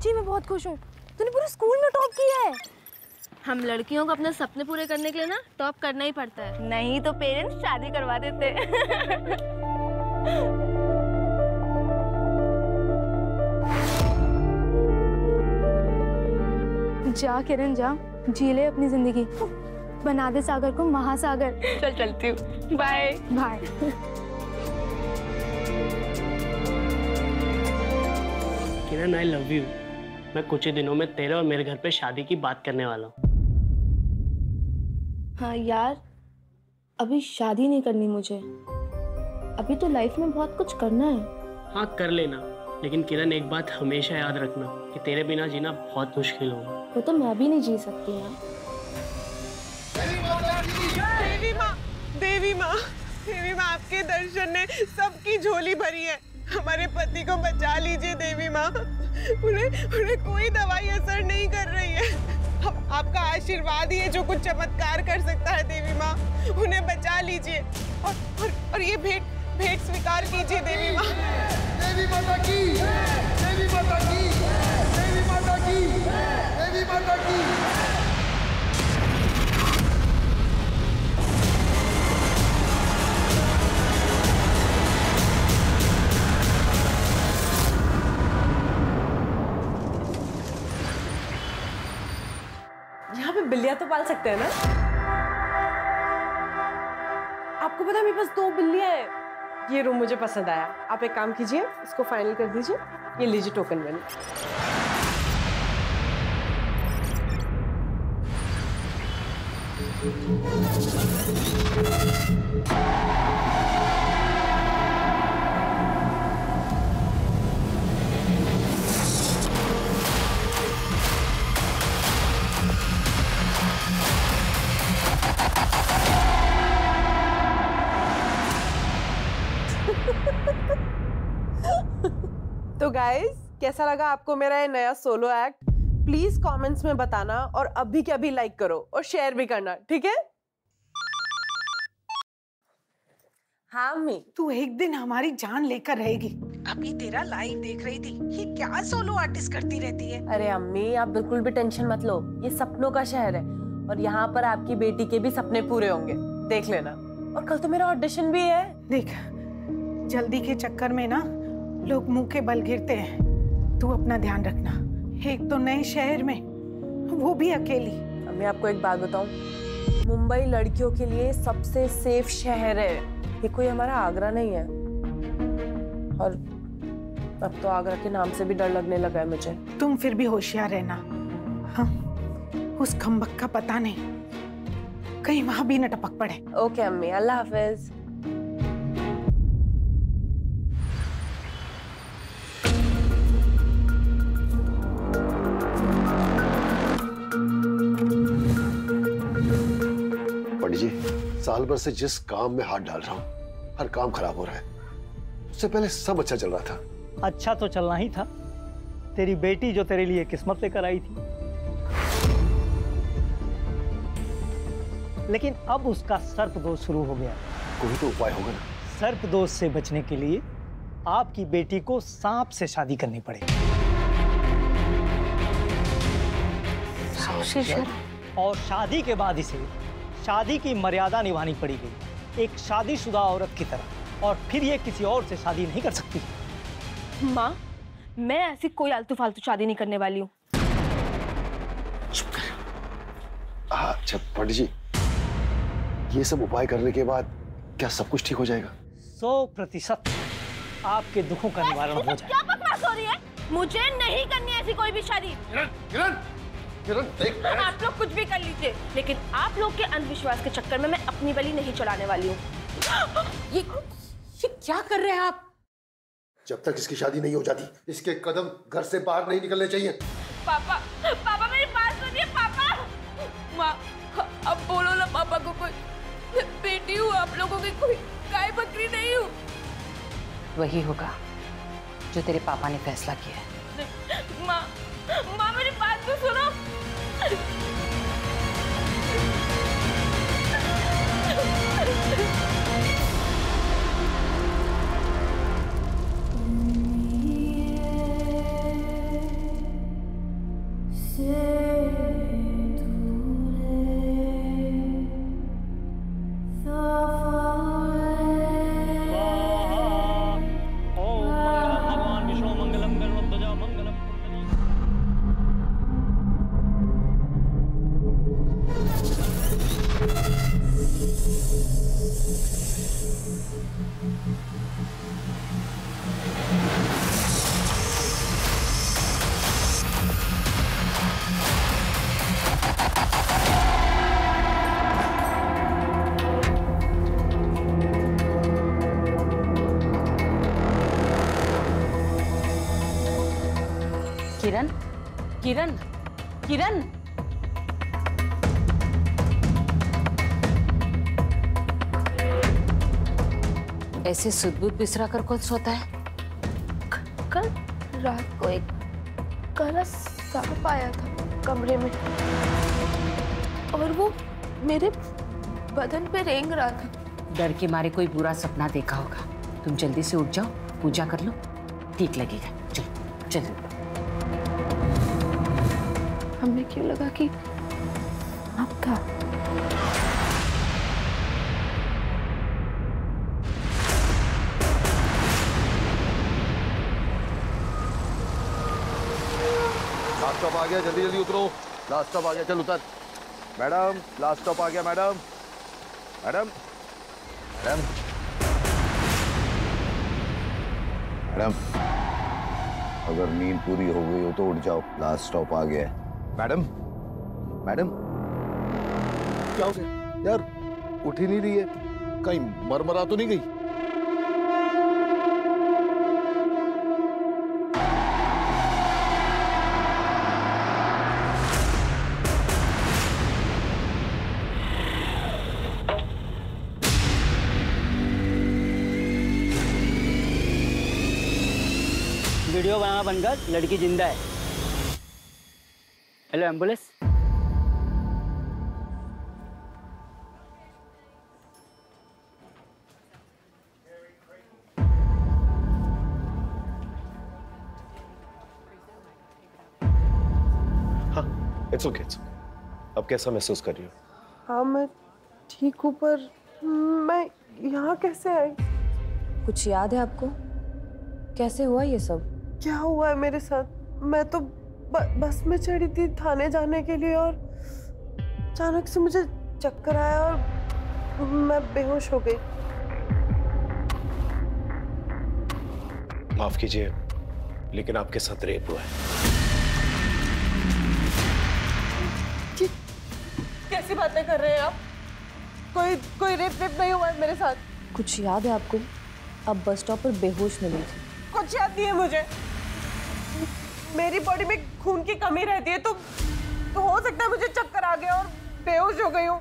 सच्ची मैं बहुत खुश हूँ। तूने पूरे स्कूल में टॉप किया है। हम लड़कियों को अपने सपने पूरे करने के लिए ना टॉप करना ही पड़ता है। नहीं तो पेरेंट्स शादी करवा देते। जा किरण जा, जी ले अपनी जिंदगी, बना दे सागर को महासागर। चल चलती हूँ, bye bye. Kiran I love you. मैं कुछ ही दिनों में तेरे और मेरे घर पे शादी की बात करने वाला हूँ। हाँ यार, अभी शादी नहीं करनी मुझे, अभी तो लाइफ में बहुत कुछ करना है। हाँ कर लेना, लेकिन किरण एक बात हमेशा याद रखना कि तेरे बिना जीना बहुत मुश्किल होगा। वो तो मैं भी नहीं जी सकती ना। देवी माँ, देवी माँ, देवी माँ, आपके दर्शन ने सबकी झोली भरी है। हमारे पति को बचा लीजिए देवी माँ। उन्हें कोई दवाई असर नहीं कर रही है। हम आपका आशीर्वाद ही है जो कुछ चमत्कार कर सकता है देवी माँ। उन्हें बचा लीजिए और ये भेंट स्वीकार कीजिए देवी माँ। देवी माता की, देवी माता की, देवी माता की, देवी माता की। यहाँ पे बिल्लियाँ तो पाल सकते हैं ना? आपको पता है मेरे पास 2 बिल्लियाँ हैं। ये रूम मुझे पसंद आया। आप एक काम कीजिए, इसको फाइनल कर दीजिए। ये लीजिए टोकन मनी। तो गाइस, कैसा लगा आपको मेरा ये नया सोलो एक्ट? प्लीज कमेंट्स में बताना और अभी के अभी लाइक करो और शेयर भी करना, ठीक है? हाँ अम्मी। तू एक दिन हमारी जान लेकर रहेगी। अभी तेरा लाइव देख रही थी, ये क्या सोलो आर्टिस्ट करती रहती है। अरे अम्मी, आप बिल्कुल भी टेंशन मत लो। ये सपनों का शहर है और यहाँ पर आपकी बेटी के भी सपने पूरे होंगे, देख लेना। और कल तो मेरा ऑडिशन भी है। देख, जल्दी के चक्कर में ना लोग मुंह के बल गिरते हैं। तू अपना ध्यान रखना। एक तो नए शहर में, वो भी अकेली। मैं आपको एक बात बताऊं, मुंबई लड़कियों के लिए सबसे सेफ शहर है। ये कोई हमारा आगरा नहीं है। और अब तो आगरा के नाम से भी डर लगने लगा है मुझे। तुम फिर भी होशियार रहना। हाँ, उस खम्बक का पता नहीं, कहीं वहां भी न टपक पड़े। ओके अम्मी, अल्लाह हाफिज। जी, साल भर से जिस काम में हाथ डाल रहा हूँ, हर काम खराब हो रहा है। उससे पहले सब अच्छा चल रहा था। अच्छा तो चलना ही था। तेरी बेटी जो तेरे लिए किस्मत लेकर आई थी, लेकिन अब उसका सर्पदोष शुरू हो गया। कोई तो उपाय होगा ना? सर्पदोष से बचने के लिए आपकी बेटी को सांप से शादी करनी पड़ेगी। और शादी के बाद इसे शादी की मर्यादा निभानी पड़ेगी, एक शादीशुदा औरत की तरह। और फिर ये किसी और से शादी नहीं कर सकती। माँ, मैं ऐसी कोई आलतू फालतू शादी नहीं करने वाली हूँ। चुप कर। अच्छा पंडित जी, ये सब उपाय करने के बाद क्या सब कुछ ठीक हो जाएगा? 100% आपके दुखों का निवारण हो जाएगा। क्या बकवास हो रही है? मुझे नहीं करनी ऐसी कोई भी शादी। आप लोग कुछ भी कर लीजिए, लेकिन आप लोग के अंधविश्वास के चक्कर में मैं अपनी बलि नहीं चढ़ाने वाली हूँ। ये क्या कर रहे हैं आप? जब तक इसकी शादी नहीं हो जाती, इसके कदम घर से बाहर नहीं निकलने चाहिए। पापा, पापा मेरी बात सुनिए पापा। माँ, अब बोलो ना पापा को। कोई बेटी हूँ आप लोगों की, कोई गाय बकरी नहीं हूँ। वही होगा जो तेरे पापा ने फैसला किया है। माँ, माँ मेरी बात तो सुनो। किरण, किरण, किरण। ऐसे सुध-बुध बिसरा कर कौन सोता है? कल रात को एक काला सांप आया था कमरे में और वो मेरे बदन पे रेंग रहा था। डर के मारे कोई बुरा सपना देखा होगा। तुम जल्दी से उठ जाओ, पूजा कर लो, ठीक लगेगा। चलो चलो। हमें क्यों लगा कि आपका लास्ट स्टॉप आ गया, जल्दी जल्दी उतरो। लास्ट स्टॉप आ गया, चल उतर। मैडम, लास्ट स्टॉप आ गया मैडम। मैडम, मैडम, मैडम, अगर नींद पूरी हो गई हो तो उठ जाओ, लास्ट स्टॉप आ गया है। मैडम, मैडम, क्या हो गया यार? उठ ही नहीं रही है, कहीं मरमरा तो नहीं गई? वीडियो बनाना बंद कर, लड़की जिंदा है। Hello ambulance. हाँ, इट्स ओके। अब कैसा महसूस कर रही हो? हाँ मैं ठीक हूँ, पर मैं यहाँ कैसे आई? कुछ याद है आपको? कैसे हुआ ये सब? क्या हुआ है मेरे साथ? मैं तो बस में चढ़ी थी थाने जाने के लिए और अचानक से मुझे चक्कर आया और मैं बेहोश हो गई। माफ कीजिए, लेकिन आपके साथ रेप हुआ है। कैसी बातें कर रहे हैं आप? कोई रेप नहीं हुआ है मेरे साथ। कुछ याद है आपको? अब बस स्टॉप पर बेहोश मिली थी। कुछ याद नहीं है मुझे। मेरी बॉडी में खून की कमी रहती है तो हो सकता है मुझे चक्कर आ गया और बेहोश हो गई हूँ।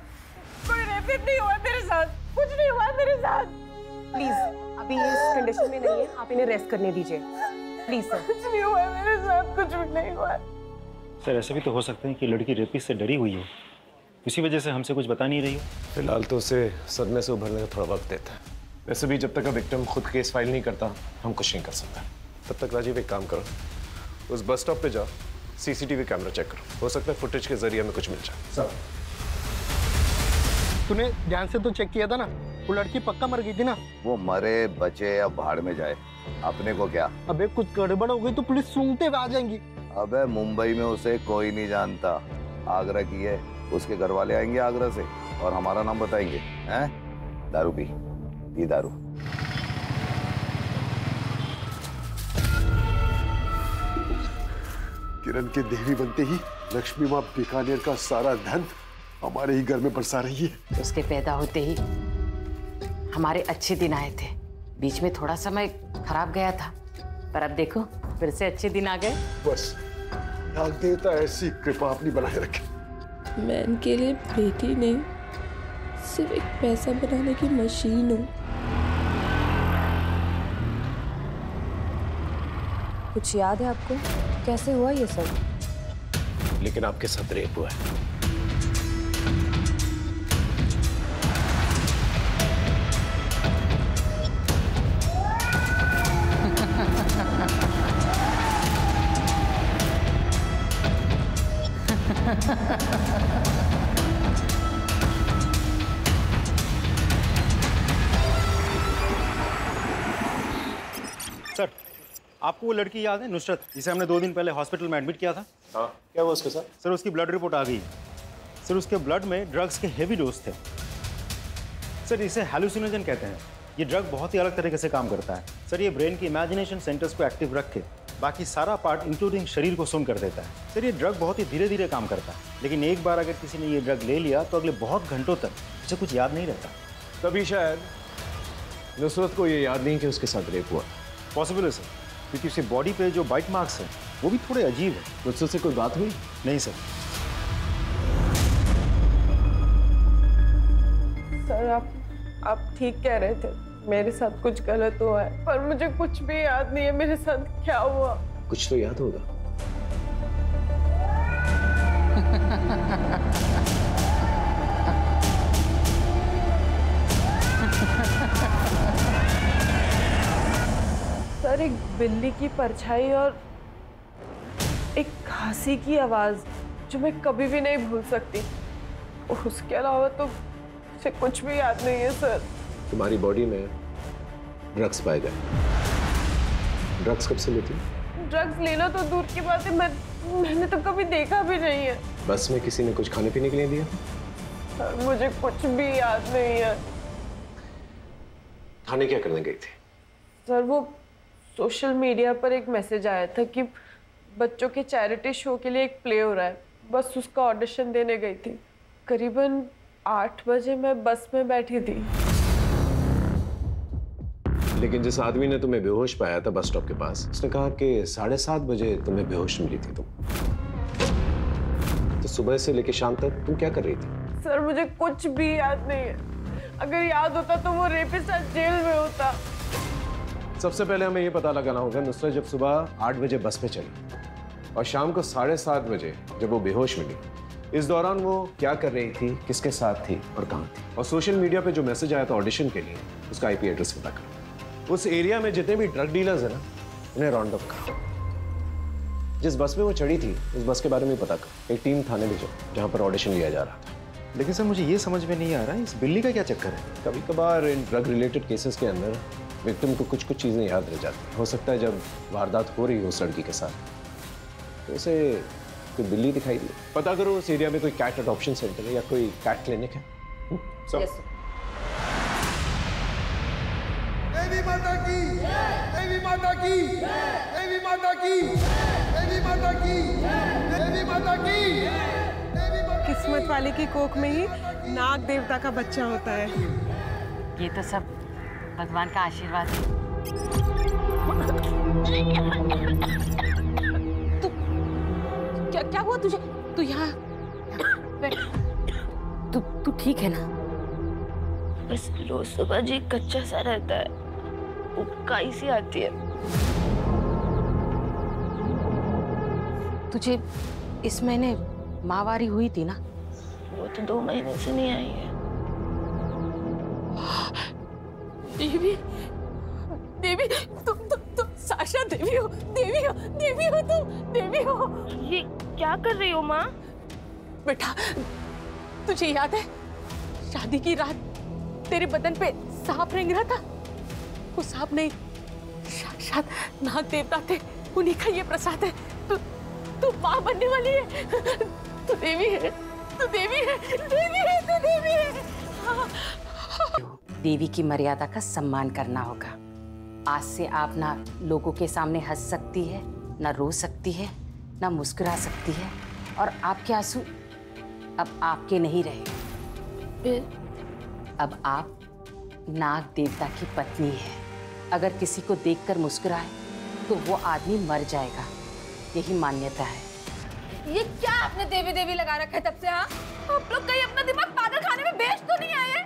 कोई रेप नहीं हुआ है मेरे साथ, कुछ नहीं हुआ है मेरे साथ। प्लीज, अभी ये इस कंडीशन में नहीं है, आप इन्हें रेस्ट करने दीजिए प्लीज सर। कुछ नहीं हुआ है मेरे साथ, कुछ भी नहीं हुआ है। सर ऐसा भी तो हो सकता है कि लड़की रेपिस्ट से डरी हुई हो, इसी वजह से हमसे कुछ बता नहीं रही हो। फिलहाल तो उसे सदमे से उभरने का थोड़ा वक्त देता है। वैसे भी जब तक विक्टिम खुद केस फाइल नहीं करता हम कुछ नहीं कर सकते। तब तक राजीव एक काम करो, उस बस स्टॉप पे जाओ, सीसीटीवी कैमरा चेक करो, हो सकता है फुटेज के जरिए हमें कुछ मिल जाए। सर तूने ध्यान से तो चेक किया था ना, वो लड़की पक्का मर गई थी ना? वो मरे बचे या भाड़ में जाए, अपने को क्या। अबे कुछ गड़बड़ हो गई तो पुलिस सूंघते हुए आ जाएंगी। अबे मुंबई में उसे कोई नहीं जानता, आगरा की है, उसके घर वाले आएंगे आगरा से और हमारा नाम बताएंगे। हैं? दारू पी, ये दारू। किरण के देवी बनते ही लक्ष्मी माँ बीकानेर का सारा धन हमारे ही घर में बरसा रही है। उसके पैदा होते ही हमारे अच्छे दिन आए थे, बीच में थोड़ा समय खराब गया था, पर अब देखो फिर से अच्छे दिन आ गए। बस नाग देवता ऐसी कृपा अपनी बनाए रखे। मैं इनके लिए बेटी नहीं, सिर्फ एक पैसा बनाने की मशीन हूँ। कुछ याद है आपको? कैसे हुआ ये सब? लेकिन आपके साथ रेप हुआ है। सर आपको वो लड़की याद है, नुसरत, जिसे हमने 2 दिन पहले हॉस्पिटल में एडमिट किया था? हाँ, क्या हुआ उसके साथ? सर उसकी ब्लड रिपोर्ट आ गई। सर उसके ब्लड में ड्रग्स के हेवी डोज थे। सर इसे हैलुसिनोजन कहते हैं। ये ड्रग बहुत ही अलग तरीके से काम करता है सर। ये ब्रेन की इमेजिनेशन सेंटर्स को एक्टिव रख के बाकी सारा पार्ट इंक्लूडिंग शरीर को सुन कर देता है। सर ये ड्रग बहुत ही धीरे धीरे काम करता है, लेकिन एक बार अगर किसी ने ये ड्रग ले लिया तो अगले बहुत घंटों तक उसे कुछ याद नहीं रहता। तभी शायद नुसरत को ये याद नहीं कि उसके साथ रेप हुआ। पॉसिबल है सर, क्योंकि उसकी बॉडी पे जो बाइट मार्क्स हैं वो भी थोड़े अजीब है। नुसरत से कोई बात हुई? नहीं सर। सर आप ठीक कह रहे थे, मेरे साथ कुछ गलत हुआ है, पर मुझे कुछ भी याद नहीं है मेरे साथ क्या हुआ। कुछ तो याद होगा। सर एक बिल्ली की परछाई और एक खांसी की आवाज जो मैं कभी भी नहीं भूल सकती। उसके अलावा तो मुझे कुछ भी याद नहीं है सर। तुम्हारी बॉडी में ड्रग्स पाए गए। ड्रग्स कब से लेती? ड्रग्स लेना तो दूर की बात है, मैंने तो कभी देखा भी नहीं है। बस में किसी ने कुछ खाने पीने के लिए दिया? सर मुझे कुछ भी याद नहीं है। खाने क्या करने गई थी? सर वो सोशल मीडिया पर एक मैसेज आया था कि बच्चों के चैरिटी शो के लिए एक प्ले हो रहा है, बस उसका ऑडिशन देने गई थी। करीबन 8 बजे मैं बस में बैठी थी। लेकिन जिस आदमी ने तुम्हें बेहोश पाया था बस स्टॉप के पास, उसने कहा कि 7:30 बजे तुम्हें बेहोश मिली थी तुम। तो सुबह से लेकर शाम तक तुम क्या कर रही थी? सर मुझे कुछ भी याद नहीं है। अगर याद होता तो वो रेपिस्ट आज जेल में होता। सबसे पहले हमें ये पता लगाना होगा नुसरत जब सुबह 8 बजे बस पे चली और शाम को 7:30 बजे जब वो बेहोश मिली, इस दौरान वो क्या कर रही थी, किसके साथ थी और कहाँ थी? और सोशल मीडिया पे जो मैसेज आया था ऑडिशन के लिए, उसका आईपी एड्रेस पता करो। उस एरिया में जितने भी ड्रग डीलर्स है ना, उन्हें राउंड अप करो। जिस बस में वो चढ़ी थी उस बस के बारे में पता करो। एक टीम थाने ले जाओ जहाँ पर ऑडिशन लिया जा रहा था। लेकिन सर मुझे ये समझ में नहीं आ रहा है इस बिल्ली का क्या चक्कर है? कभी कभार इन ड्रग रिलेटेड केसेस के अंदर विक्टिम को कुछ चीजें याद रह जाती हैं। हो सकता है जब वारदात हो रही हो उस लड़की के साथ तो उसे कोई बिल्ली दिखाई दी। पता करो उस एरिया में कोई कैट अडॉप्शन सेंटर है या कोई कैट क्लिनिक है। देवी माता की, देवी माता की, देवी माता की, देवी माता की, देवी माता की। किस्मत वाले की कोख में ही नाग देवता का बच्चा होता है। ये तो सब भगवान का आशीर्वाद है। क्या हुआ तुझे? तू यहाँ बैठ। तू ठीक है ना? बस रोज सुबह जी कच्चा सा रहता है, उबकाई सी आती है। तुझे इस महीने माहवारी हुई थी ना? वो तो 2 महीने से नहीं आई है। देवी, देवी, तुम साशा देवी हो, देवी हो, देवी हो, तुम देवी हो। ये क्या कर रही हो माँ? बेटा, तुझे याद है शादी की रात तेरे बदन पे सांप रेंग रहा था? वो सांप नहीं, साक्षात नाग देवता थे, उन्हीं का ये प्रसाद है। तू माँ बनने वाली है। तू देवी है, तू देवी है, देवी है, तू देवी है। देवी की मर्यादा का सम्मान करना होगा। आज से आप ना लोगों के सामने हंस सकती है, ना रो सकती है, ना मुस्कुरा सकती है, और आपके आंसू अब आपके नहीं रहे। अब आप नाग देवता की पत्नी है। अगर किसी को देखकर मुस्कुराए तो वो आदमी मर जाएगा, यही मान्यता है। ये क्या आपने देवी देवी लगा रखा है तब से? हाँ, आप लोग कहीं अपना दिमाग पागल खाने में बेच तो नहीं आए?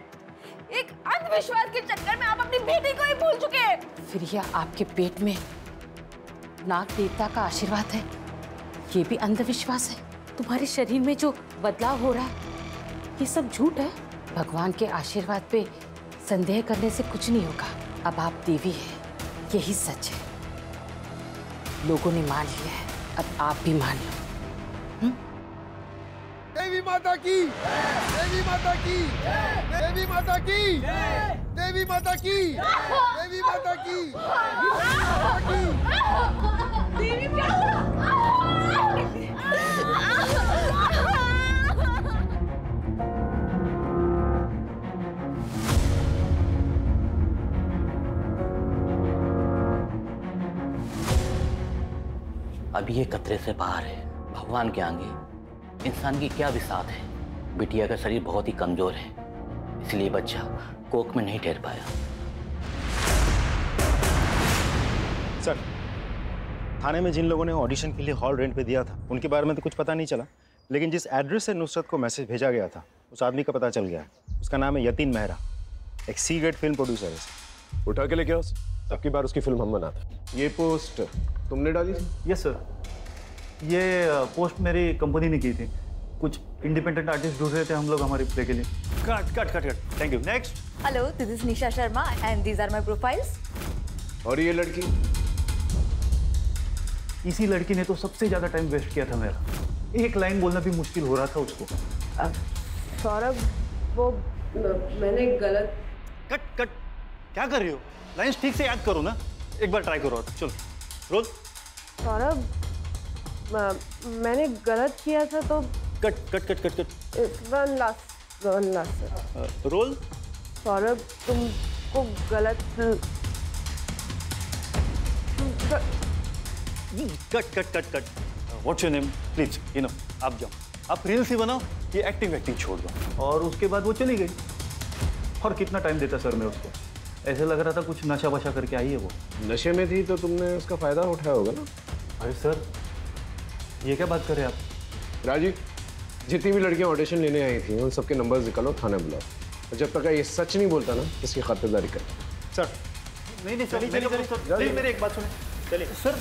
एक अंधविश्वास के चक्कर में आप अपनी बेटी को ही भूल चुके हैं। फिर यह आपके पेट में नाग देवता का आशीर्वाद है, ये भी अंधविश्वास है। तुम्हारे शरीर में जो बदलाव हो रहा है ये सब झूठ है। भगवान के आशीर्वाद पे संदेह करने से कुछ नहीं होगा। अब आप देवी हैं, यही सच है। लोगों ने मान लिया है, अब आप भी मान लो। देवी माता की, देवी माता की, देवी माता की, देवी माता की, देवी माता की, देवी क्या हुआ? अभी ये खतरे से बाहर है। भगवान के आगे इंसान की क्या बिसात है। बिटिया का शरीर बहुत ही कमजोर है, इसलिए बच्चा कोख में नहीं ठहर पाया। सर, थाने में जिन लोगों ने ऑडिशन के लिए हॉल रेंट पे दिया था उनके बारे में तो कुछ पता नहीं चला, लेकिन जिस एड्रेस से नुसरत को मैसेज भेजा गया था उस आदमी का पता चल गया है। उसका नाम है यतीन मेहरा, एक सी ग्रेड फिल्म प्रोड्यूसर है। उठा के लेके आओ सर, सबकी बार उसकी फिल्म हम बनाते। ये पोस्ट तुमने डाली थी? यस सर, ये पोस्ट मेरी कंपनी ने की थी। कुछ इंडिपेंडेंट आर्टिस्ट ढूंढ रहे थे हम लोग हमारी प्ले के लिए। Cut cut cut cut, thank you. Next. Hello, this is Nisha Sharma and these are my profiles. और ये लड़की? इसी लड़की ने तो सबसे ज्यादा टाइम वेस्ट किया था मेरा। एक लाइन बोलना भी मुश्किल हो रहा था उसको। सौरभ, वो मैंने गलत। कट कट, क्या कर रही हो? लाइन्स ठीक से याद करो ना, एक बार ट्राई करो। चलो रोल। सौरभ, मैंने गलत किया था तो। Cut cut cut cut cut. One last. Role. Saurabh, तुमको गलत। Cut cut cut cut. What's your name please? आप जाओ, आप रील्स ही बनाओ, ये एक्टिंग छोड़ दो। और उसके बाद वो चली गई। और कितना टाइम देता सर मैं उसको? ऐसे लग रहा था कुछ नशा वशा करके आई है वो। नशे में थी तो तुमने उसका फायदा उठाया होगा ना। अरे सर, ये क्या बात कर रहे हैं आप? राजीव, जितनी भी लड़कियां ऑडिशन लेने आई थी उन सबके नंबर्स निकालो, थाने बुलाओ, और जब तक ये सच नहीं बोलता ना इसकी खातिरदारी कर। सर नहीं चलिए मेरी एक बात सुने। चलिए सर।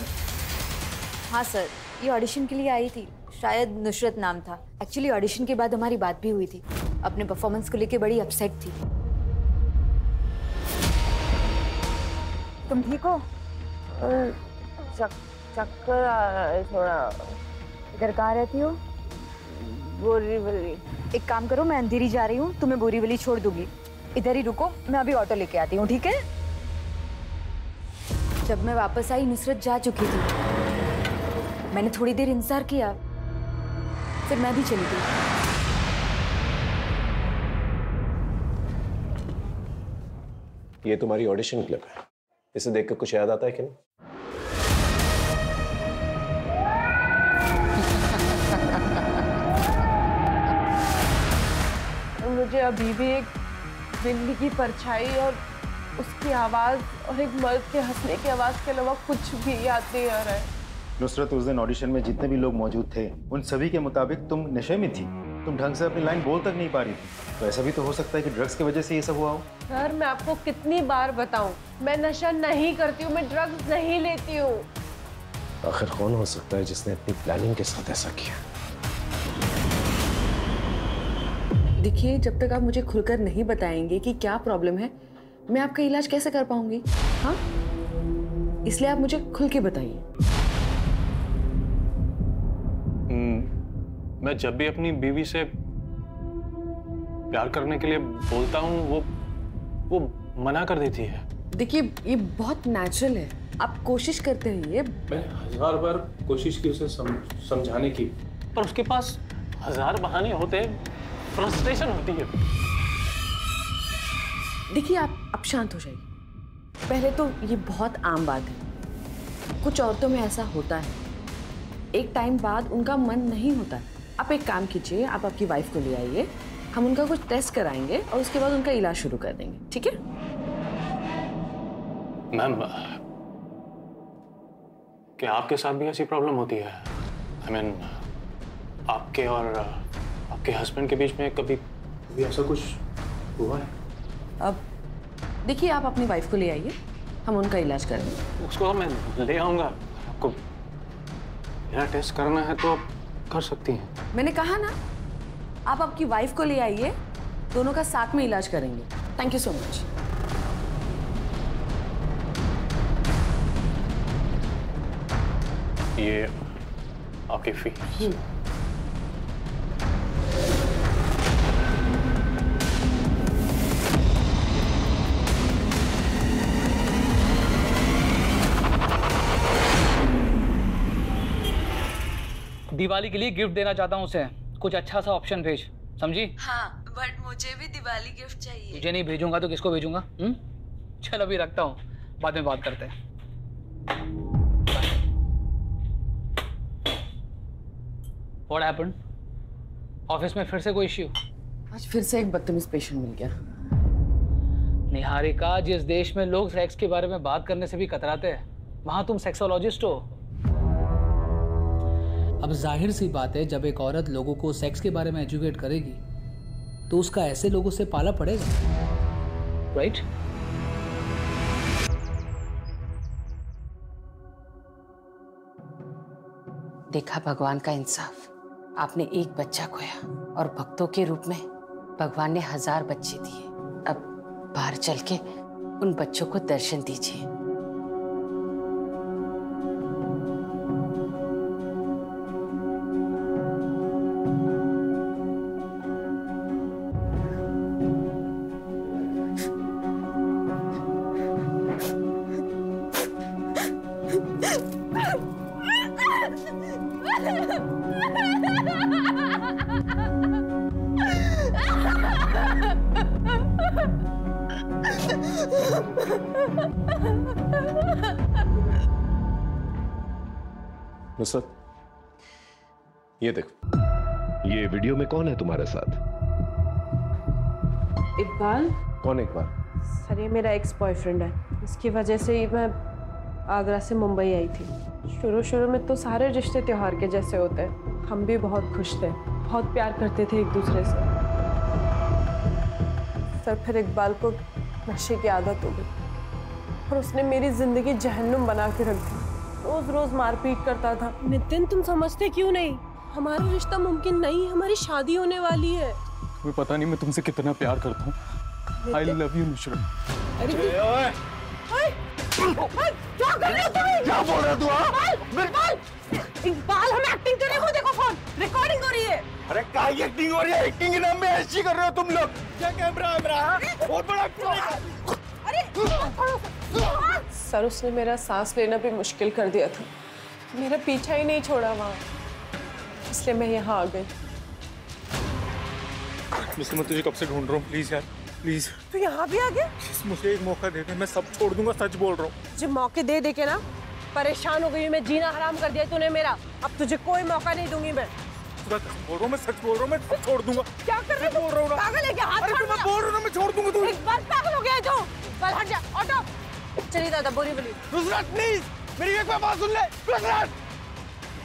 हाँ सर, ये ऑडिशन के लिए आई थी, शायद नुसरत नाम था। एक्चुअली ऑडिशन के बाद हमारी बात भी हुई थी। अपने परफॉर्मेंस को लेके बड़ी अपसेट थी। तुम ठीक हो? चक्कर आ रहा है थोड़ा। इधर कहाँ रहती हो? बोरीवली। एक काम करो, मैं अंधेरी जा रही हूँ, तुम्हें बोरीवली छोड़ दूंगी। इधर ही रुको, मैं अभी ऑटो लेके आती हूँ, ठीक है? जब मैं वापस आई नुसरत जा चुकी थी। मैंने थोड़ी देर इंतजार किया, फिर मैं भी चली गई। ये तुम्हारी ऑडिशन क्लिप है, इसे देखकर कुछ याद आता है कि नहीं? मुझे अभी भी एक बिल्ली की परछाई और उसकी आवाज और एक मर्द के हंसने की आवाज के अलावा कुछ भी याद नहीं आ रहा है। नुसरत, उस दिन ऑडिशन में जितने भी लोग मौजूद थे उन सभी के मुताबिक तुम नशे में थी। तुम ढंग से अपनी लाइन बोल तक नहीं पा रही थी। तो ऐसा भी तो हो सकता है कि ड्रग्स की वजह से ये सब हुआ हो। सर, मैं आपको कितनी बार बताऊं, मैं नशा नहीं करती हूँ, मैं ड्रग्स नहीं लेती हूँ। आखिर कौन हो सकता है जिसने अपनी प्लानिंग के साथ ऐसा किया? देखिए, जब तक आप मुझे खुलकर नहीं बताएंगे कि क्या प्रॉब्लम है, मैं आपका इलाज कैसे कर पाऊंगी? हाँ, इसलिए आप मुझे खुल के बताइए। मैं जब भी अपनी बीवी से प्यार करने के लिए बोलता हूँ वो मना कर देती है। देखिए, ये बहुत नेचुरल है, आप कोशिश करते रहिए। मैं 1000 बार कोशिश की उसे समझाने की, पर उसके पास 1000 बहाने होते हैं, फ्रस्ट्रेशन होती है। देखिए, आप शांत हो जाइए। पहले तो ये बहुत आम बात है, कुछ औरतों में ऐसा होता है, एक टाइम बाद उनका मन नहीं होता। आप एक काम कीजिए, आप आपकी वाइफ को ले आइए, हम उनका कुछ टेस्ट कराएंगे और उसके बाद उनका इलाज शुरू कर देंगे, ठीक है? मैम, क्या आपके साथ भी ऐसी प्रॉब्लम होती है? I mean, आपके और आपके हस्बैंड के बीच में कभी ऐसा कुछ हुआ है? अब देखिए, आप अपनी वाइफ को ले आइए, हम उनका इलाज करेंगे। उसको मैं ले आऊंगा, आपको मेरा टेस्ट करना है तो कर सकती हैं। मैंने कहा ना, आप आपकी वाइफ को ले आइए, दोनों का साथ में इलाज करेंगे। Thank you so much. ये आपकी फीस। दिवाली के लिए गिफ्ट देना चाहता हूँ उसे, कुछ अच्छा सा ऑप्शन भेज, समझी? हाँ, बट मुझे भी दिवाली गिफ्ट चाहिए। तुझे नहीं भेजूंगा तो किसको भेजूंगा? चल अभी रखता हूँ, बाद में बात करते हैं। What happened? ऑफिस में फिर से कोई इश्यू? आज फिर से एक बदतमीज पेशेंट मिल गया। निहारिका, जिस देश में लोग सेक्स के बारे में बात करने से भी कतराते हैं, वहां तुम सेक्सोलॉजिस्ट हो। अब जाहिर सी बात है, जब एक औरत लोगों को सेक्स के बारे में एजुकेट करेगी तो उसका ऐसे लोगों से पाला पड़ेगा, राइट? देखा भगवान का इंसाफ। आपने एक बच्चा खोया और भक्तों के रूप में भगवान ने 1000 बच्चे दिए। अब बाहर चल के उन बच्चों को दर्शन दीजिए। नुसरत, ये देख, ये वीडियो में कौन है तुम्हारे साथ? इकबाल। कौन इकबाल? सर, ये मेरा एक्स बॉयफ्रेंड है। इसकी वजह से ही मैं आगरा से मुंबई आई थी। शुरू में तो सारे रिश्ते त्योहार के जैसे होते हैं। हम भी बहुत खुश थे, बहुत प्यार करते थे एक दूसरे से। सर, फिर इकबाल को नशे की आदत हो गई और उसने मेरी जिंदगी जहन्नुम बना के रख दी। रोज रोज मारपीट करता था। नितिन, तुम समझते क्यों नहीं? हमारा रिश्ता मुमकिन नहीं, हमारी शादी होने वाली है। तुम्हें पता नहीं मैं तुमसे कितना प्यार करता हूँ। आई लव यू नुसरत। क्या कर रहे हो तुम? क्या बोल रहे हो तू? इकबाल, हम एक्टिंग कर रहे हो। देखो फोन, रिकॉर्डिंग हो रही है। अरे क्या एक्टिंग हो रही है? एक्टिंग के नाम में ऐसी कर रहे हो तुम लोग? क्या कैमरा है? बहुत बड़ा एक्टिंग। सर, उसने मेरा सांस लेना भी मुश्किल कर दिया था। मेरा पीछा ही नहीं छोड़ा वहाँ, इसलिए मैं यहाँ आ गई। मैं तुझे कब से ढूंढ रहा हूँ, प्लीज यार, प्लीज। तू यहाँ भी आ गया? मुझे एक मौका दे दे, मैं सब छोड़ दूंगा, सच बोल रहा हूँ। जो मौके दे के ना परेशान हो गई, मैं जीना हराम कर दिया तूने मेरा। अब तुझे कोई मौका नहीं दूंगी मैं। बोल रहा हूँ, मैं सच बोल रहा हूँ, मैं सब छोड़ दूंगा। क्या कर रहे हो? बोल रहा हूँ ना, पागल है क्या? हाथ छोड़। मैं बोल रहा हूँ ना, मैं छोड़ दूंगा। तू एक बार पागल हो गया है जो। बस हट जा, ऑटो। चलिए दादा, बोरी नुसरत प्लीज, मेरी एक बात सुन ले। नुसरत,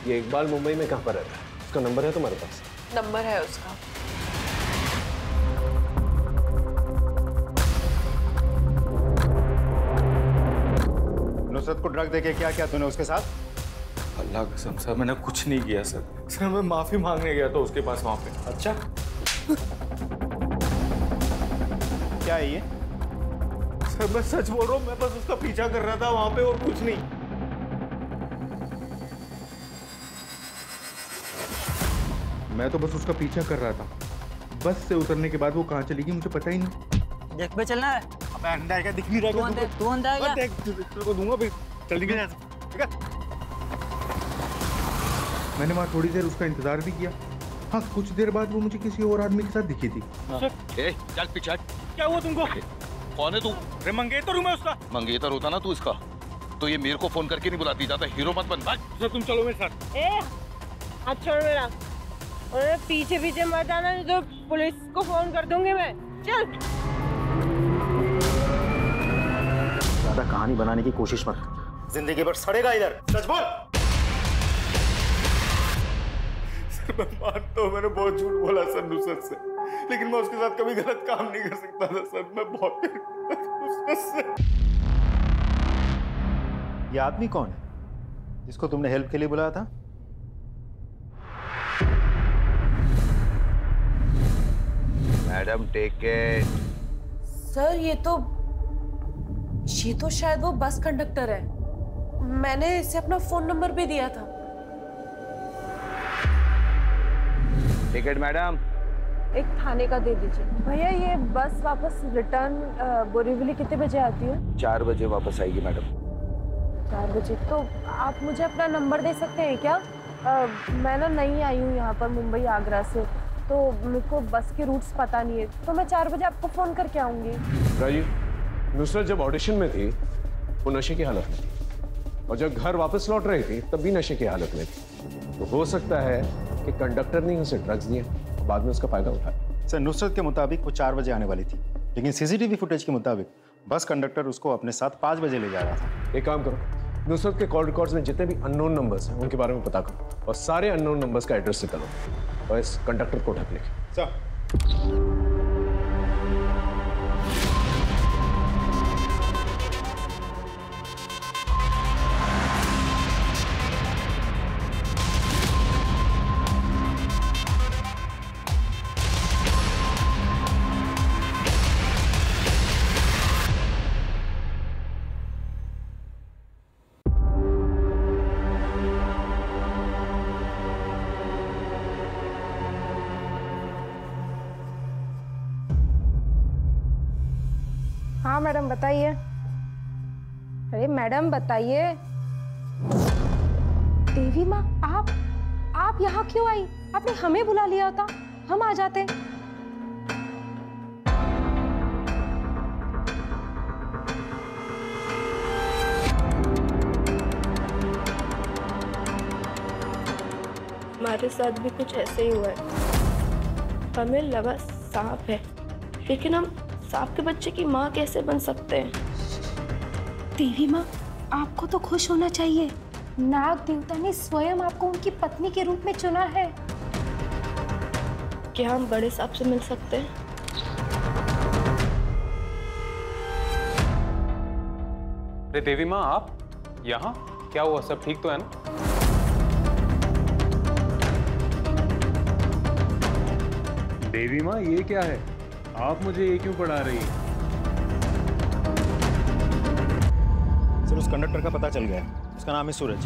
ये इकबाल मुंबई में कहाँ पर रहता है? उसका नंबर है तुम्हारे पास? नंबर है उसका। नुसरत को ड्रग देके क्या किया तूने उसके साथ? अल्लाह कसम सर, मैंने कुछ नहीं किया सर। सर, मैं माफी मांगने गया था उसके पास वहां पे। अच्छा, क्या है ये? सर, मैं सच बोल रहा हूँ, मैं बस उसका पीछा कर रहा था वहां पे और कुछ नहीं। मैं तो बस उसका पीछा कर रहा था। बस से उतरने के बाद वो कहाँ चली गई मुझे पता ही नहीं। देख पे चलना है। अबे अंडा है क्या? दिख नहीं रहा है? तू अंडा है क्या? देख, तेरे दूंगा भी। जल्दी निकल यहाँ से। मैंने वहाँ थोड़ी देर उसका इंतजार भी किया। हाँ, कुछ देर बाद वो मुझे किसी और आदमी के साथ दिखी थी। चल पीछे। क्या हुआ तुमको? कौन है तू? अरे मंगेतर हूँ मैं उसका। मंगेतर होता ना तू इसका, तो ये मेरे को फोन करके नहीं बुलाती। जाता हीरो मत बन। सर, तुम चलो मेरे साथ। हाथ छोड़ मेरा। और पीछे पीछे मत आना, नहीं तो पुलिस को फोन कर दूंगी मैं। चल। ज्यादा कहानी बनाने की कोशिश मत, जिंदगी भर सड़ेगा इधर। सच बोल। सर, मैं मानता हूँ मैंने बहुत झूठ बोला सर नुसरत से, लेकिन मैं उसके साथ कभी गलत काम नहीं कर सकता था सर। मैं बहुत प्यार करता था नुसरत से। ये आदमी कौन है जिसको तुमने हेल्प के लिए बुलाया था? Madam take it. सर, ये तो शायद वो बस कंडक्टर है। मैंने इसे अपना फोन नंबर भी दिया था। Ticket madam. एक थाने का दे दीजिए। भैया, ये बस वापस रिटर्न बोरीवली कितने बजे आती है? 4 बजे वापस आएगी मैडम। 4 बजे? तो आप मुझे अपना नंबर दे सकते हैं क्या? मैं ना नई आई हूँ यहाँ पर मुंबई आगरा से, तो मेरे को बस के रूट्स पता नहीं है, तो मैं 4 बजे आपको फोन करके आऊंगी। राजीव, नुसरत जब ऑडिशन में थी वो नशे की हालत में थी, और जब घर वापस लौट रही थी तब भी नशे की हालत में थी। तो हो सकता है कि कंडक्टर ने उसे ड्रग्स दिए, बाद में उसका फायदा उठाया। सर नुसरत के मुताबिक वो 4 बजे आने वाली थी, लेकिन सीसीटीवी फुटेज के मुताबिक बस कंडक्टर उसको अपने साथ 5 बजे ले जा रहा था। एक काम करो, नुसरत के कॉल रिकॉर्ड्स में जितने भी अननोन नंबर्स हैं उनके बारे में पता करो और सारे अननोन नंबर्स का एड्रेस निकालो और इस कंडक्टर को ढक लिखे। सर। हाँ मैडम बताइए। अरे मैडम बताइए। देवी माँ आप यहाँ क्यों आई? आपने हमें बुला लिया होता, हम आ जाते। हमारे साथ भी कुछ ऐसे ही हुआ है। हमें लगा सांप है, लेकिन हम सांप के बच्चे की माँ कैसे बन सकते हैं? देवी माँ आपको तो खुश होना चाहिए, नाग देवता ने स्वयं आपको उनकी पत्नी के रूप में चुना है। क्या हम बड़े सांप से मिल सकते हैं? अरे देवी माँ आप यहाँ? क्या हुआ, सब ठीक तो है ना? देवी माँ ये क्या है? आप मुझे ये क्यों पढ़ा रही हैं? सर उस कंडक्टर का पता चल गया है, उसका नाम है सूरज,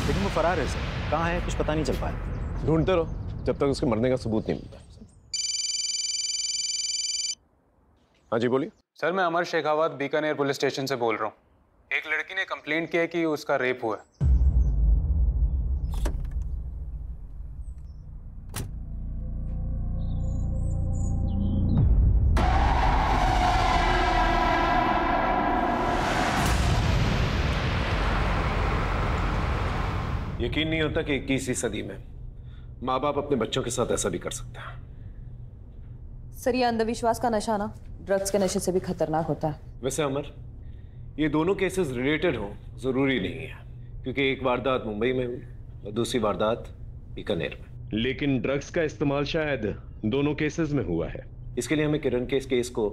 लेकिन वो फरार है सर। कहाँ है कुछ पता नहीं चल पाया। ढूंढते रहो जब तक उसके मरने का सबूत नहीं मिलता। हाँ जी बोलिए। सर मैं अमर शेखावत बीकानेर पुलिस स्टेशन से बोल रहा हूँ। एक लड़की ने कंप्लेंट किया कि उसका रेप हुआ है। यकीन नहीं होता कि 21वीं सदी में माँ बाप अपने बच्चों के साथ ऐसा भी कर सकते हैं। सर ये अंधविश्वास का नशा ना ड्रग्स के नशे से भी खतरनाक होता है। वैसे अमर ये दोनों केसेस रिलेटेड हो जरूरी नहीं है, क्योंकि एक वारदात मुंबई में हुई और दूसरी वारदात बीकानेर में। लेकिन ड्रग्स का इस्तेमाल शायद दोनों केसेस में हुआ है। इसके लिए हमें किरण के इस केस को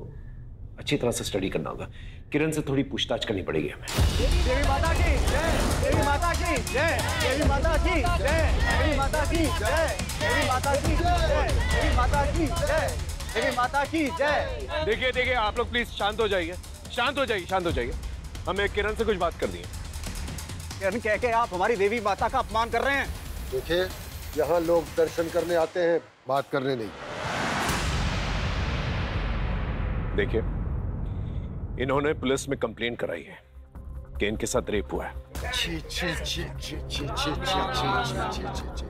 अच्छी तरह से स्टडी करना होगा। किरण से थोड़ी पूछताछ करनी पड़ेगी हमें। देवी माता की जय, देवी माता की जय, देवी माता की जय, देवी माता की जय, देवी माता की जय, देवी माता की जय, देवी माता की जय। देखिए देखिए आप लोग प्लीज शांत हो जाइए, शांत हो जाइए, शांत हो जाइए। हमें किरण से कुछ बात करनी है। किरण कह के आप हमारी देवी माता का अपमान कर रहे हैं। देखिए यहाँ लोग दर्शन करने आते हैं, बात करने नहीं। देखिए इन्होंने पुलिस में कंप्लेंट कराई है कि इनके साथ रेप हुआ है। छी छी छी छी छी छी छी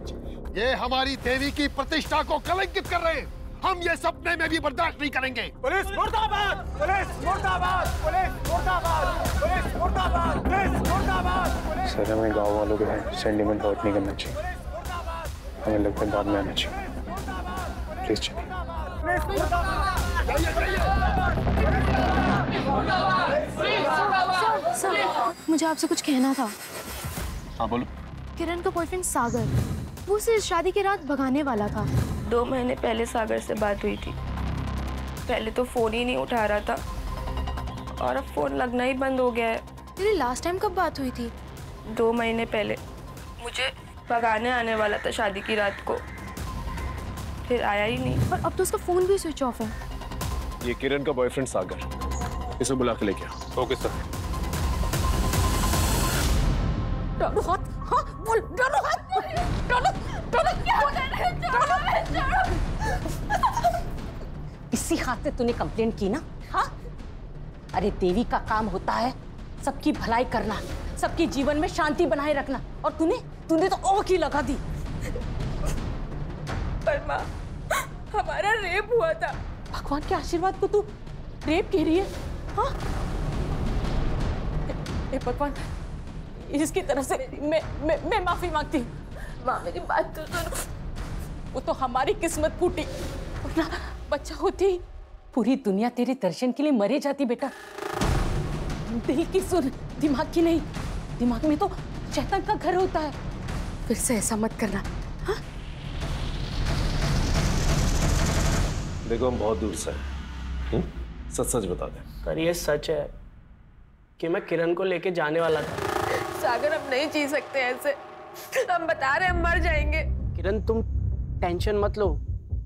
छी। ये हमारी देवी की प्रतिष्ठा को कलंकित कर रहे हैं। हम ये सपने में भी बर्दाश्त नहीं करेंगे। पुलिस मुर्दाबाद, पुलिस मुर्दाबाद, पुलिस मुर्दाबाद, पुलिस मुर्दाबाद, पुलिस मुर्दाबाद। सर हमें गाँव वालों के सेंटिमेंट हर्ट नहीं करना चाहिए, हमें लगता है बाद में आना चाहिए। प्लीज चलिए। सर, मुझे आपसे कुछ कहना था। हाँ बोलो। किरण का बॉयफ्रेंड सागर, वो उसे शादी की रात भगाने वाला था। 2 महीने पहले सागर से बात हुई थी। पहले तो फोन ही नहीं उठा रहा था और अब फोन लगना ही बंद हो गया है। तेरी लास्ट टाइम कब बात हुई थी? 2 महीने पहले। मुझे भगाने आने वाला था शादी की रात को, फिर आया ही नहीं और अब तो उसका फोन भी स्विच ऑफ है। ये किरण का बॉयफ्रेंड सागर, इसे बुला के लेके आओ। Okay sir. डालो हाथ, हाँ बोल, डालो हाथ, डालो, डालो क्या हो रहा है? इसी हाथ से तूने कंप्लेंट की ना? हाँ? अरे देवी का काम होता है सबकी भलाई करना, सबके जीवन में शांति बनाए रखना, और तूने तो ओख ही लगा दी। पर माँ हमारा रेप हुआ था। भगवान के आशीर्वाद को तू रेप कह रही है? हाँ? भगवान इसकी तरफ से मैं माफी मांगती हूँ। माँ मेरी बात तो सुनो। वो तो हमारी किस्मत फूटी, वरना बच्चा होती पूरी दुनिया तेरे दर्शन के लिए मरे जाती बेटा। दिल की सुन, दिमाग की नहीं। दिमाग में तो शैतान का घर होता है। फिर से ऐसा मत करना, हाँ? देखो हम बहुत दूर से हैं, सच सच बता दें। सर ये सच है कि मैं किरण को लेके जाने वाला था। सागर हम नहीं जी सकते ऐसे, हम बता रहे हम मर जाएंगे। किरण तुम टेंशन मत लो,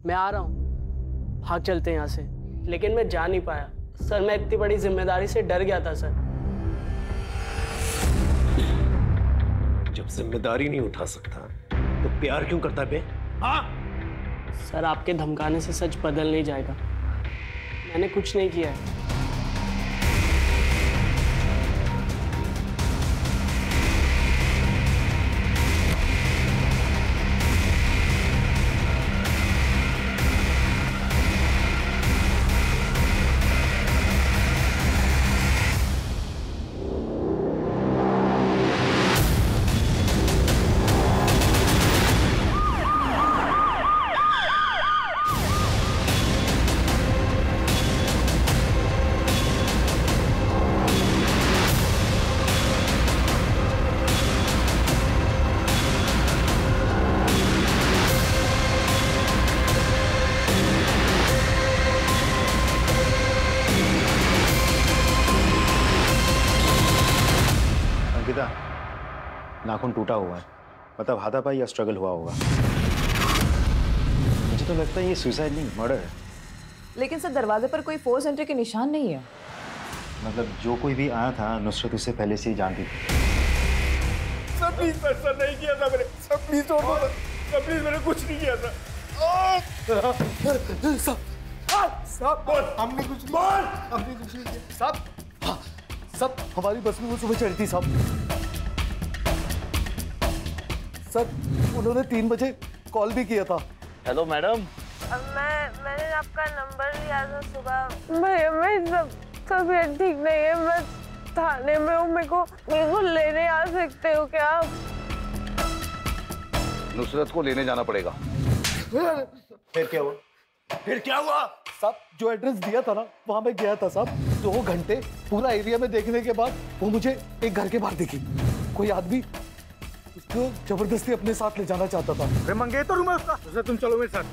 मैं आ रहा हूँ, भाग चलते हैं यहाँ से। लेकिन मैं जा नहीं पाया सर, मैं इतनी बड़ी जिम्मेदारी से डर गया था सर। जब जिम्मेदारी नहीं उठा सकता तो प्यार क्यों करता है बे? हाँ? सर आपके धमकाने से सच बदल नहीं जाएगा, मैंने कुछ नहीं किया है। नाखून टूटा हुआ है, मतलब हाथापाई या स्ट्रगल हुआ होगा। मुझे तो लगता है ये सुसाइड नहीं, मर्डर है। लेकिन सर दरवाजे पर कोई फोर्स एंट्री के निशान नहीं है। मतलब जो कोई भी आया था नुसरत उससे पहले से ही जानती थी। सर प्लीज सर नहीं किया था मैंने, सर प्लीज छोड़ दो सर, प्लीज मैंने कुछ नहीं किया था। साहब हमने कुछ नहीं किया साहब। सब हमारी बस में वो सुबह चढ़ी थी साहब। सर उन्होंने 3 बजे कॉल भी किया था। Hello madam. मैंने आपका नंबर लिया था सुबह। भैया मैं तबीयत ठीक नहीं है, मैं थाने में हूँ, मेरे को लेने आ सकते हो क्या आप? नुसरत को लेने जाना पड़ेगा। फिर क्या हुआ? फिर क्या हुआ? साहब जो एड्रेस दिया था ना वहां मैं गया था साहब। 2 घंटे पूरा एरिया में देखने के बाद वो मुझे एक घर के बाहर दिखी। कोई आदमी उसको जबरदस्ती अपने साथ ले जाना चाहता था। अरे मंगेतर हूँ मैं उसका। तुम चलो मेरे साथ।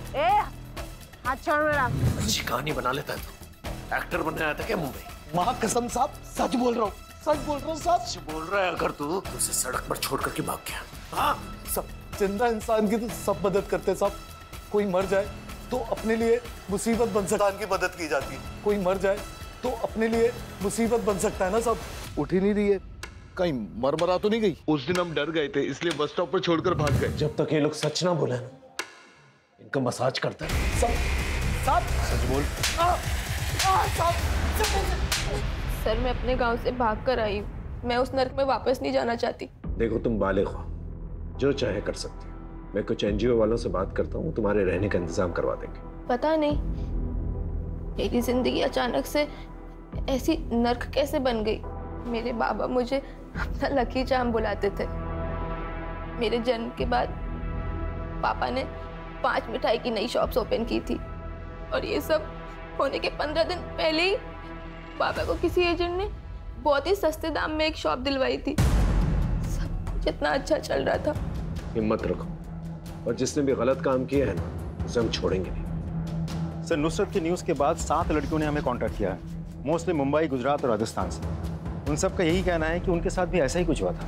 हाथ छोड़ मेरा। अच्छी कहानी बना लेता है तू। एक्टर बनने आया था क्या मुंबई? माँ कसम साहब सच बोल रहा हूँ, सच बोल रहा हूँ साहब। सच बोल रहा है अगर तू उसे सड़क पर छोड़ करके भाग गया। हाँ सब जिंदा इंसान की तो सब मदद करते साहब। कोई मर जाए तो अपने लिए मुसीबत बन सकता है, की मदद की जाती है। कोई मर जाए तो अपने लिए मुसीबत बन सकता है ना साहब। उठ ही नहीं रही है, कहीं मरमरा तो नहीं गई? उस दिन हम डर गए थे इसलिए बस स्टॉप पर छोड़कर भाग गए। जब तक ये लोग सच ना बोले ना, इनका मसाज करता है। साहब सच बोल। सर मैं अपने गांव से भाग कर आई हूँ, मैं उस नर्क में वापस नहीं जाना चाहती। देखो तुम बालिग हो, जो चाहे कर सकती हो। मैं कुछ एनजीओ वालों से बात करता हूँ, तुम्हारे रहने का इंतजाम करवा देंगे। पता नहीं मेरी जिंदगी अचानक से ऐसी नर्क कैसे बन गई। मेरे बाबा मुझे अपना लकी चार्म बुलाते थे। मेरे जन्म के बाद पापा ने 5 मिठाई की नई शॉप्स ओपन की थी और ये सब होने के 15 दिन पहले ही पापा को किसी एजेंट ने बहुत ही सस्ते दाम में एक शॉप दिलवाई थी। सब कुछ इतना अच्छा चल रहा था। हिम्मत रखो, और जिसने भी गलत काम किया है ना उसे हम छोड़ेंगे नहीं। सर नुसरत की न्यूज़ के बाद 7 लड़कियों ने हमें कांटेक्ट किया है, मोस्टली मुंबई, गुजरात और राजस्थान से। उन सब का यही कहना है कि उनके साथ भी ऐसा ही कुछ हुआ था।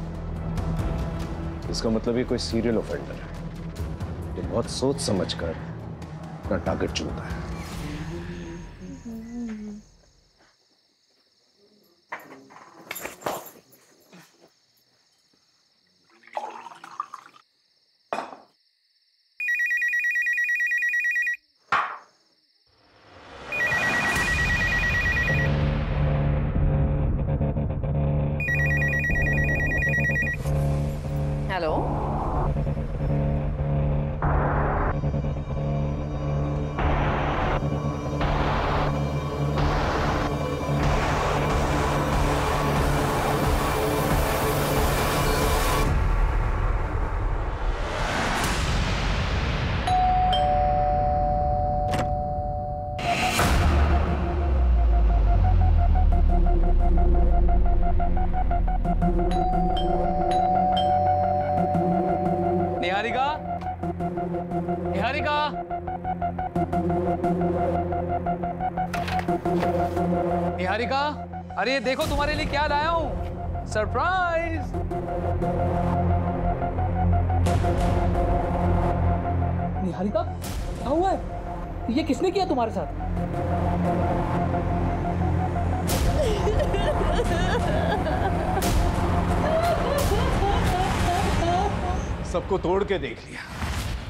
इसका मतलब ये कोई सीरियल ऑफेंडर है जो बहुत सोच समझकर अपना टारगेट चुनता है। हेलो, निहारिका, निहारिका, अरे ये देखो तुम्हारे लिए क्या लाया हूँ, सरप्राइज। निहारिका, क्या हुआ है? ये किसने किया तुम्हारे साथ? सबको तोड़ के देख लिया,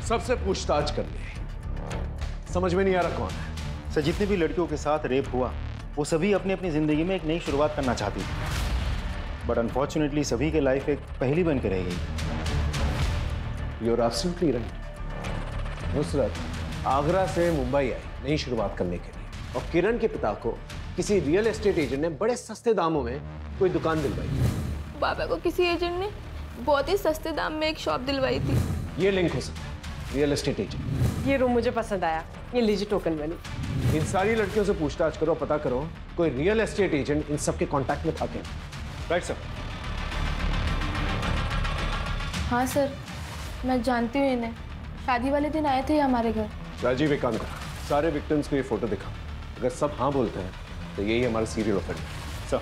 सबसे पूछताछ कर ली, समझ में नहीं आ रहा कौन है। सर, जितने भी लड़कियों के साथ रेप हुआ वो सभी अपनी अपनी जिंदगी में एक नई शुरुआत करना चाहती थी, बट अनफॉर्चुनेटली सभी के लाइफ एक पहेली बन के रह गई। You are absolutely right. Nusrat Agra से मुंबई आई नई शुरुआत करने के लिए, और किरण के पिता को किसी रियल एस्टेट एजेंट ने बड़े सस्ते दामों में कोई दुकान दिलवाई। पापा को किसी एजेंट ने बहुत ही सस्ते दाम में एक शॉप दिलवाई थी। ये लिंक हो सकता है, रियल एस्टेट एजेंट। ये रूम मुझे पसंद आया, ये लीजिए टोकन मनी। इन सारी लड़कियों से पूछताछ करो, पता करो कोई रियल एस्टेट एजेंट इन सब के कांटेक्ट में था क्या। Right sir. हाँ सर, मैं जानती हूँ इन्हें, शादी वाले दिन आए थे हमारे घर। राजीव, एक काम कर, सारे विक्टिम्स को ये फोटो दिखा, अगर सब हाँ बोलते हैं तो यही हमारा सीरियल ऑफेंडर। सर,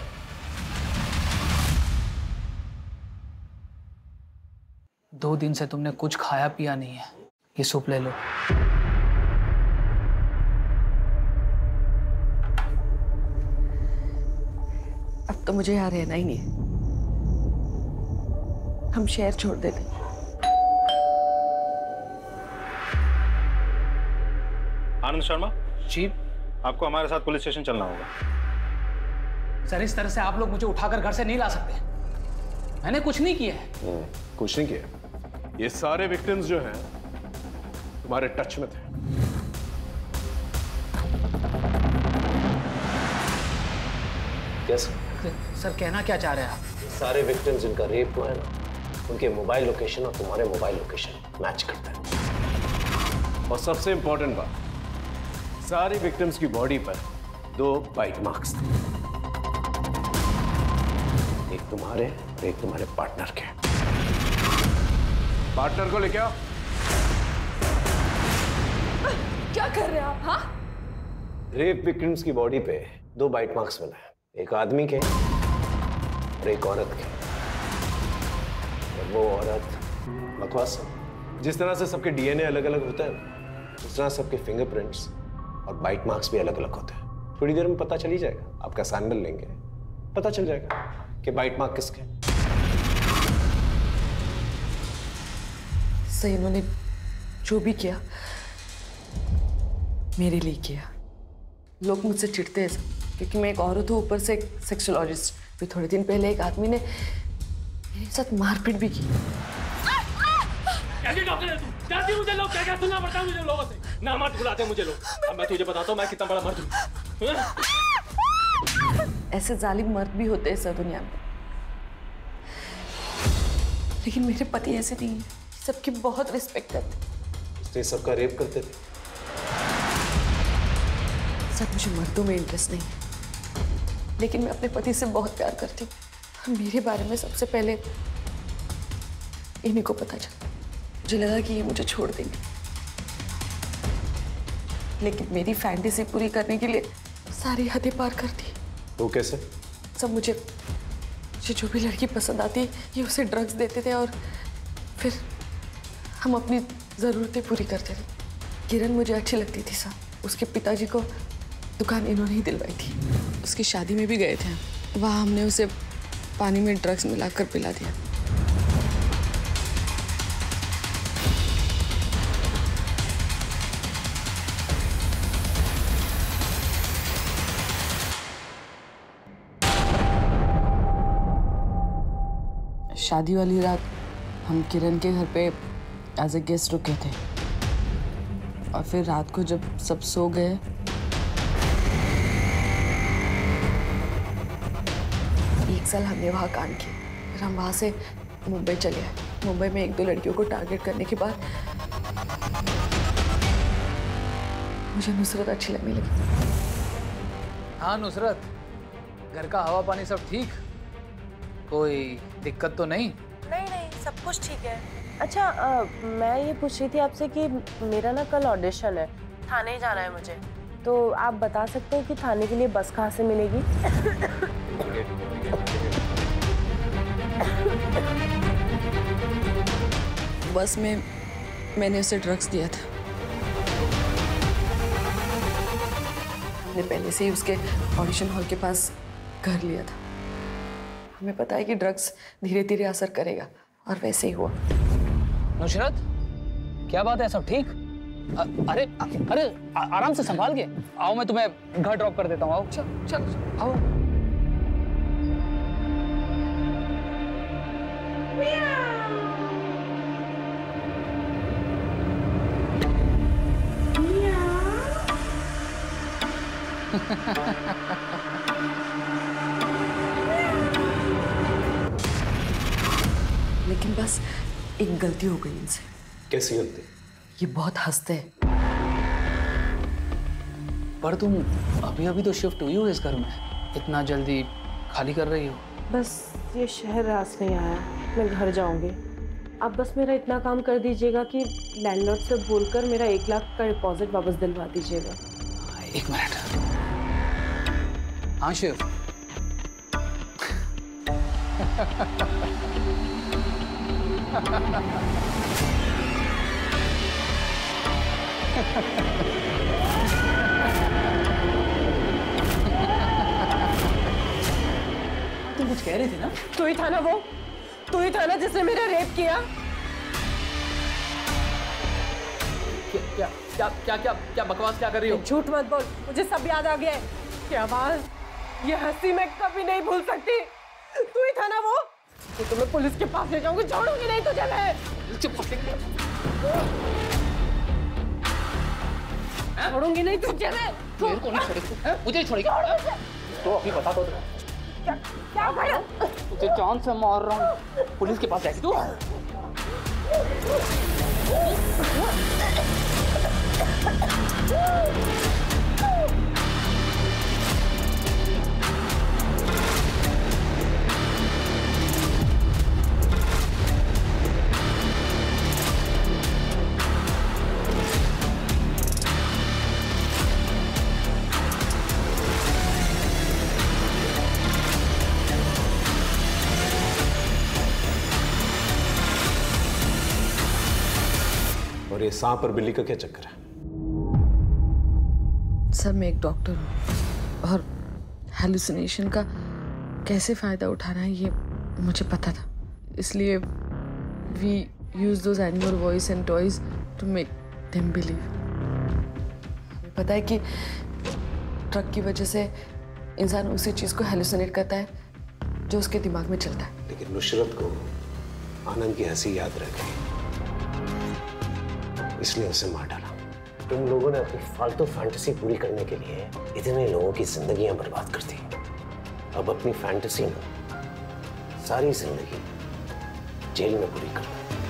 2 दिन से तुमने कुछ खाया पिया नहीं है, ये सूप ले लो। अब तो मुझे यहाँ रहना ही नहीं है, हम शहर छोड़ देते। आनंद शर्मा जी, आपको हमारे साथ पुलिस स्टेशन चलना होगा। सर, इस तरह से आप लोग मुझे उठाकर घर से नहीं ला सकते, मैंने कुछ नहीं किया है। कुछ नहीं किया, ये सारे विक्टिम्स जो हैं तुम्हारे टच में थे। यस सर, कहना क्या चाह रहे हैं आप? सारे विक्टिम्स जिनका रेप हुआ है ना, उनके मोबाइल लोकेशन और तुम्हारे मोबाइल लोकेशन मैच करता है। और सबसे इंपॉर्टेंट बात, सारी विक्टिम्स की बॉडी पर 2 बाइट मार्क्स थे, एक तुम्हारे और एक तुम्हारे पार्टनर के। पार्टनर को लेके आओ। क्या कर रहे हैं आप? हाँ, रेप विक्टिम्स की बॉडी पे 2 बाइट मार्क्स मिला है, एक आदमी के और एक औरत के। और वो औरत बकवास है। जिस तरह से सबके डीएनए अलग अलग होता है, उस तरह सबके फिंगरप्रिंट्स और बाइट मार्क्स भी अलग अलग होते हैं। थोड़ी देर में पता चल ही जाएगा, आपका सैंपल लेंगे, पता चल जाएगा कि बाइट मार्क किसके। सही, इन्होंने जो भी किया मेरे लिए किया। लोग मुझसे चिढ़ते हैं क्योंकि मैं एक औरत हूँ, ऊपर से एक सेक्सोलॉजिस्ट। फिर थोड़े दिन पहले एक आदमी ने मेरे साथ मारपीट भी की। कैसी डॉक्टर है तू? जानती मुझे लोग क्या क्या सुनना पड़ता है मुझे लोगों से। ना मत बुलाते मुझे लोग। अब मैं तुझे बताता हूँ मैं कितना बड़ा मर्द हूँ। ऐसे जालिम मर्द भी होते हैं इस दुनिया में, लेकिन मेरे पति ऐसे नहीं है। सबकी बहुत रिस्पेक्ट करते, इसलिए सबका रेप करते थे। सब मुझे मर्दों में इंटरेस्ट नहीं है, लेकिन मैं अपने पति से बहुत प्यार करती हूँ। मेरे बारे में सबसे पहले इन्हीं को पता चला। मुझे लगा कि ये मुझे छोड़ देंगे, लेकिन मेरी फैंटेसी पूरी करने के लिए सारी हदें पार कर दी। वो कैसे? सब मुझे जो भी लड़की पसंद आती ये उसे ड्रग्स देते थे और फिर हम अपनी ज़रूरतें पूरी करते थे। किरण मुझे अच्छी लगती थी साहब, उसके पिताजी को दुकान इन्होंने ही दिलवाई थी। उसकी शादी में भी गए थे, वहाँ हमने उसे पानी में ड्रग्स मिलाकर पिला दिया। शादी वाली रात हम किरण के घर पे एज ए गेस्ट रुके थे और फिर रात को जब सब सो गए एक साल हमने वहाँ काम किया। फिर हम वहाँ से मुंबई चले आए। मुंबई में 1-2 लड़कियों को टारगेट करने के बाद मुझे नुसरत अच्छी लगने लगी। हाँ नुसरत, घर का हवा पानी सब ठीक? कोई दिक्कत तो नहीं? नहीं नहीं, सब कुछ ठीक है। अच्छा मैं ये पूछ रही थी आपसे कि मेरा ना कल ऑडिशन है, थाने जाना है मुझे, तो आप बता सकते हैं कि थाने के लिए बस कहाँ से मिलेगी? बस में मैंने उसे ड्रग्स दिया था। हमने पहले से ही उसके ऑडिशन हॉल के पास घर लिया था। हमें पता है कि ड्रग्स धीरे धीरे असर करेगा और वैसे ही हुआ। नुसरत, क्या बात है? सब ठीक? अरे अरे आराम से संभाल के आओ, मैं तुम्हें घर ड्रॉप कर देता हूँ। आओ चल चल आओ। लेकिन बस एक गलती हो गई इनसे। कैसी गलती? ये बहुत हंसते हैं। पर तुम अभी अभी तो शिफ्ट हुई हो इस घर में, इतना जल्दी खाली कर रही हो? बस ये शहर रास नहीं आया, मैं घर जाऊंगी। आप बस मेरा इतना काम कर दीजिएगा कि लैंडलॉर्ड से बोलकर मेरा 1 लाख का डिपॉजिट वापस दिलवा दीजिएगा। 1 मिनट। हाँ शिव। तुम कुछ कह रही थी ना? तू ही था ना वो, तू ही था ना जिसने मेरा रेप किया। क्या क्या क्या क्या क्या बकवास क्या कर रही हो? झूठ मत बोल, मुझे सब याद आ गया है। क्या बात, ये हंसी मैं कभी नहीं भूल सकती। तू ही था ना वो, तो तुम्हें पुलिस के पास ले जाऊंगी, छोड़ूंगी नहीं तुझे मैं। छोड़ूंगी नहीं तुझे मैं। मेरे को नहीं छोड़ेगी, मुझे छोड़ेगी तो अभी बता दो। क्या करा? तुझे जान से मार रहा हूँ, पुलिस के पास जाएगी तू? और ये सांप और बिल्ली का क्या चक्कर है? सर मैं एक डॉक्टर हूँ और हेलुसिनेशन का कैसे फायदा उठाना है ये मुझे पता था, इसलिए we use those animal voice and toys to make them believe. हमें पता है कि ड्रग की वजह से इंसान उसी चीज को हेलुसिनेट करता है जो उसके दिमाग में चलता है। लेकिन नुसरत को आनंद की हंसी याद रह गई, इसलिए उसे मार डाला। तुम लोगों ने अपनी फालतू फैंटेसी पूरी करने के लिए इतने लोगों की जिंदगियां बर्बाद कर दी। अब अपनी फैंटेसी में सारी जिंदगी जेल में पूरी करना।